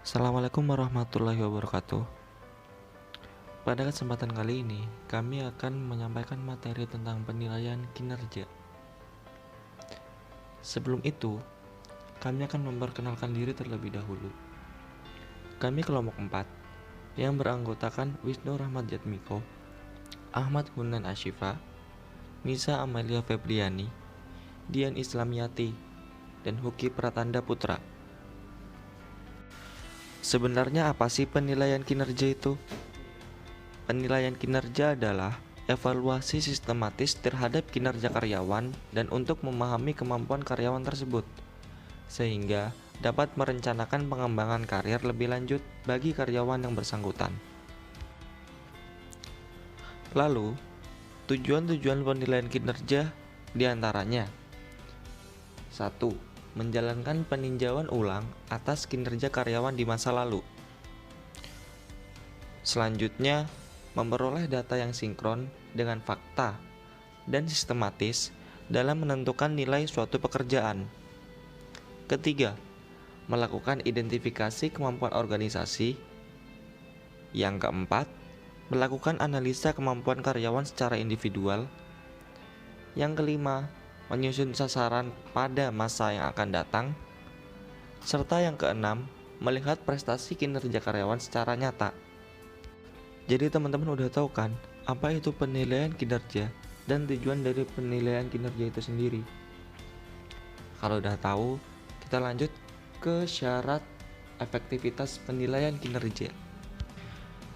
Assalamualaikum warahmatullahi wabarakatuh. Pada kesempatan kali ini, kami akan menyampaikan materi tentang penilaian kinerja. Sebelum itu, kami akan memperkenalkan diri terlebih dahulu. Kami kelompok 4 yang beranggotakan Wisnu Rahmat Jatmiko, Ahmad Hunan Ashifa, Nisa Amalia Febriani, Dian Islamiyati, dan Huki Pratanda Putra. Sebenarnya apa sih penilaian kinerja itu? Penilaian kinerja adalah evaluasi sistematis terhadap kinerja karyawan dan untuk memahami kemampuan karyawan tersebut, sehingga dapat merencanakan pengembangan karir lebih lanjut bagi karyawan yang bersangkutan. Lalu, tujuan-tujuan penilaian kinerja diantaranya 1. Menjalankan peninjauan ulang atas kinerja karyawan di masa lalu. Selanjutnya, memperoleh data yang sinkron dengan fakta dan sistematis dalam menentukan nilai suatu pekerjaan. Ketiga, melakukan identifikasi kemampuan organisasi. Yang keempat, melakukan analisa kemampuan karyawan secara individual. Yang kelima, menyusun sasaran pada masa yang akan datang. Serta yang keenam, melihat prestasi kinerja karyawan secara nyata. Jadi teman-teman udah tahu kan apa itu penilaian kinerja dan tujuan dari penilaian kinerja itu sendiri. Kalau udah tahu, kita lanjut ke syarat efektivitas penilaian kinerja.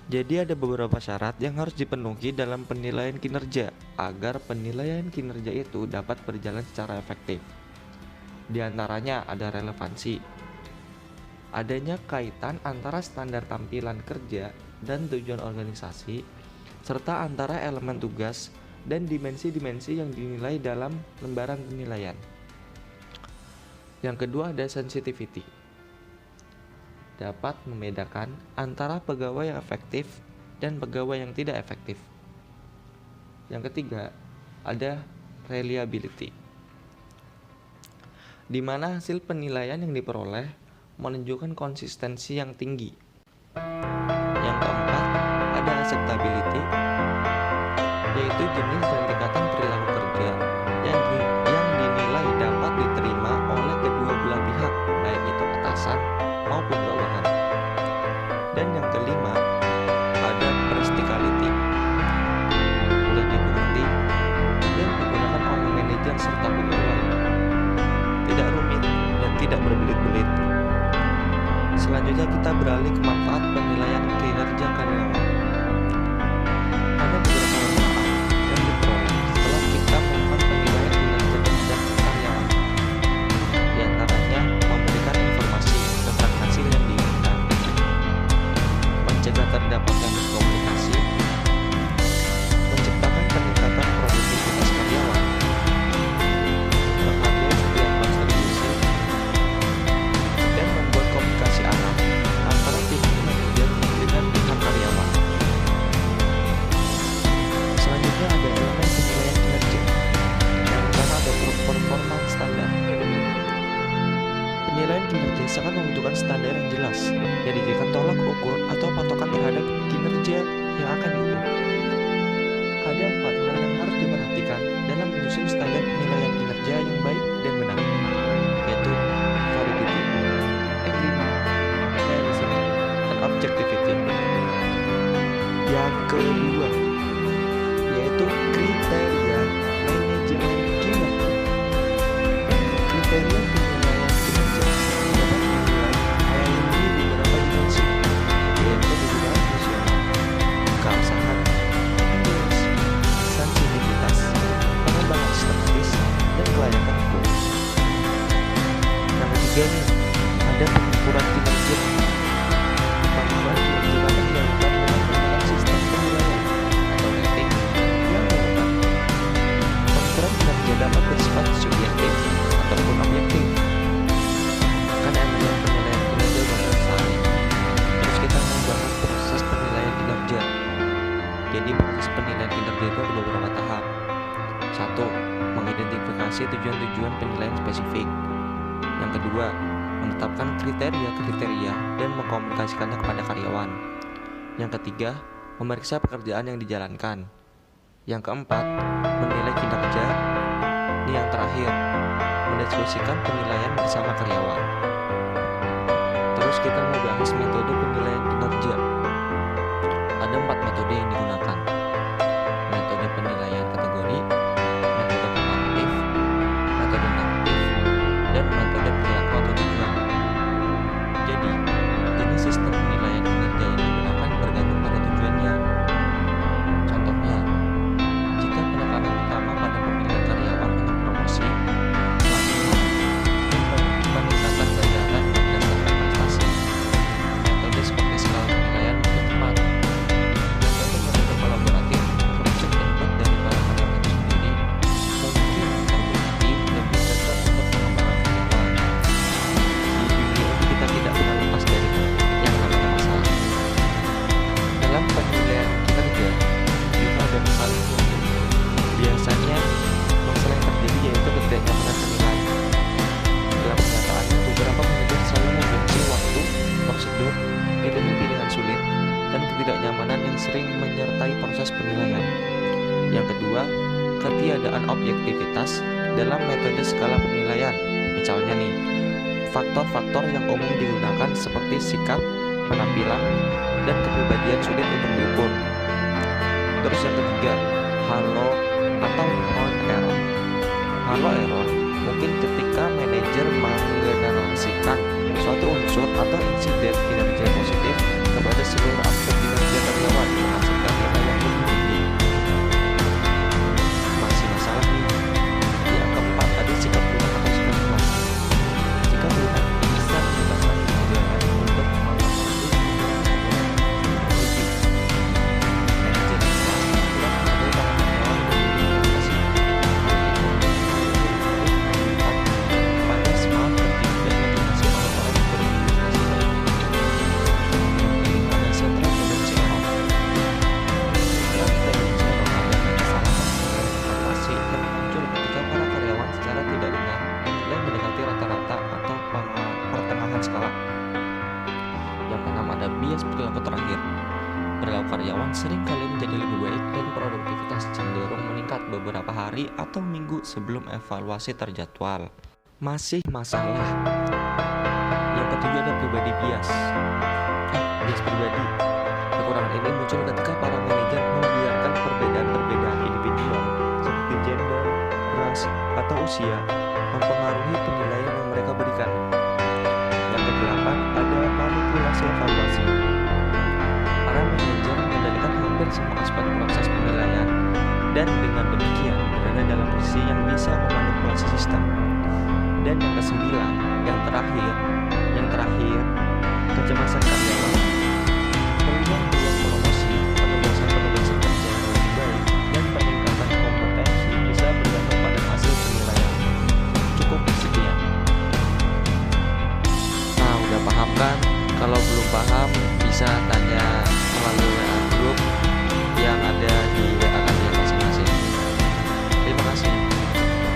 Jadi ada beberapa syarat yang harus dipenuhi dalam penilaian kinerja agar penilaian kinerja itu dapat berjalan secara efektif. Di antaranya ada relevansi, adanya kaitan antara standar tampilan kerja dan tujuan organisasi, serta antara elemen tugas dan dimensi-dimensi yang dinilai dalam lembaran penilaian. Yang kedua ada sensitivity, dapat membedakan antara pegawai yang efektif dan pegawai yang tidak efektif. Yang ketiga, ada reliability, di mana hasil penilaian yang diperoleh menunjukkan konsistensi yang tinggi. Yang keempat, ada acceptability, yaitu jenis dan tingkatan perilaku kerja yang dinilai dapat diterima oleh kedua belah pihak, baik itu atasan maupun bawahan. Dan yang kelima, ada practicality, mudah dimengerti dan digunakan oleh manajer serta pegawai, tidak rumit dan tidak berbelit-belit. Selanjutnya kita beralih ke manfaat penilaian kinerja karyawan. Ada beberapa manfaat yang diperoleh setelah kita melakukan penilaian kinerja terhadap karyawan. Di antaranya memberikan informasi tentang hasil yang diinginkan, mencegah terdapat miskomunikasi, menciptakan peningkatan produktivitas karyawan, menghargai setiap kontribusi, dan membuat komunikasi arah antara tim manajer dengan pihak karyawan. Selanjutnya ada elemen penilaian kinerja. Yang pertama ada performance standar. Penilaian kinerja sangat membutuhkan standar yang jelas yang dijadikan tolak ukur atau patokan terhadap kinerja yang akan diukur. Ada 4 hal yang harus diperhatikan dalam menyusun standar penilaian kinerja yang baik dan benar, yaitu validity, equity, realism, dan objectivity. Yang kedua, yaitu kriteria manajemen kinerja. Kriteria penilaian kinerja dapat dinilai melalui beberapa dimensi, yaitu kegunaan fungsional, keabsahan, endurance, sensitivitas, pengembangan sistematis, dan kelayakan hukum. Yang ketiga nih, ada pengukuran kinerja. Pengukuran kinerja dapat dilakukan dengan menggunakan sistem penilaian atau rating yang relevan. Pengukuran kinerja dapat bersifat subjektif ataupun objektif. Kan elemen penilaian kinerja udah selesai. Terus kita mau bahas proses penilaian kinerja. Jadi proses penilaian kinerja itu ada beberapa tahap. 1. Mengidentifikasi tujuan-tujuan penilaian spesifik. Yang kedua, menetapkan kriteria-kriteria dan mengkomunikasikannya kepada karyawan. Yang ketiga, memeriksa pekerjaan yang dijalankan. Yang keempat, menilai kinerja. Ini yang terakhir, mendiskusikan penilaian bersama karyawan. Terus kita mau bahas metode penilaian kinerja. Ada 4 metode yang digunakan. Metode penilaian kategori, metode kualitatif, metode normatif, dan metode perilaku atau tujuan. Jadi, jenis sistem penilaian kinerja yang digunakan bergantung pada tujuannya. Contohnya, jika penekanan utama pada pemilihan karyawan untuk promosi, pelatihan, dan peningkatan jajaran berdasarkan prestasi, metode seperti skala penilaian lebih tepat. Metode kolaboratif, termasuk input dari para karyawan itu sendiri, mungkin terbukti lebih cocok untuk pengembangan karyawan. Di dunia ini kita tidak pernah lepas dari yang namanya masalah. Dalam penilaian kinerja, juga ada saling mungkin. Biasanya, masalah yang terjadi yaitu ketidaknyamanan penilai. Dalam kenyataannya, beberapa manajer selalu membenci waktu, prosedur, metode pilihan sulit, dan ketidaknyamanan yang sering menyertai proses penilaian. Yang kedua, ketiadaan objektivitas dalam metode skala penilaian. Misalnya nih, faktor-faktor yang umum digunakan seperti sikap, penampilan, dan kepribadian sulit untuk diukur. Terus yang ketiga, halo atau on error. Halo error mungkin ketika manajer menggeneralisasikan suatu unsur atau insiden kinerja positif kepada seluruh aspek kinerja karyawan menghasilkan nilai yang lebih tinggi. Masih masalah nih. Yang keempat tadi sikap lunak atau sikap lunak. Sikap lunak bisa menyebabkan kemudahan untuk mengakomodir manajer yang keras tidak menghargai para karyawan memiliki motivasi. Pada semangat kerja dan motivasi orang-orang yang bermotivasi baik. Ada sentral tendency error. Sentral tendency error adalah kesalahan nilai ekspektasi yang muncul ketika para karyawan secara tidak benar menilai mendekati rata-rata atau pertengahan skala. Yang keenam ada bias perilaku terakhir. Perilaku karyawan sering kali menjadi lebih baik dan produktivitas cenderung meningkat beberapa hari atau minggu sebelum evaluasi terjadwal. Masih masalah. Yang ketujuh ada pribadi bias. Bias pribadi. Kekurangan ini muncul ketika para manajer membiarkan perbedaan-perbedaan individual seperti gender, ras, atau usia mempengaruhi penilaian yang mereka berikan. Yang kedelapan ada manipulasi evaluasi. Para manajer mengendalikan hampir semua aspek proses penilaian dan dengan demikian berada dalam posisi yang bisa memanipulasi sistem. Dan yang kesembilan, yang terakhir, kecemasan karyawan. Peluang promosi, penugasan kerja yang lebih baik, dan peningkatan kompetensi bisa bergantung pada hasil penilaian. Cukup sekian. Nah, udah paham kan? Kalau belum paham, bisa tanya melalui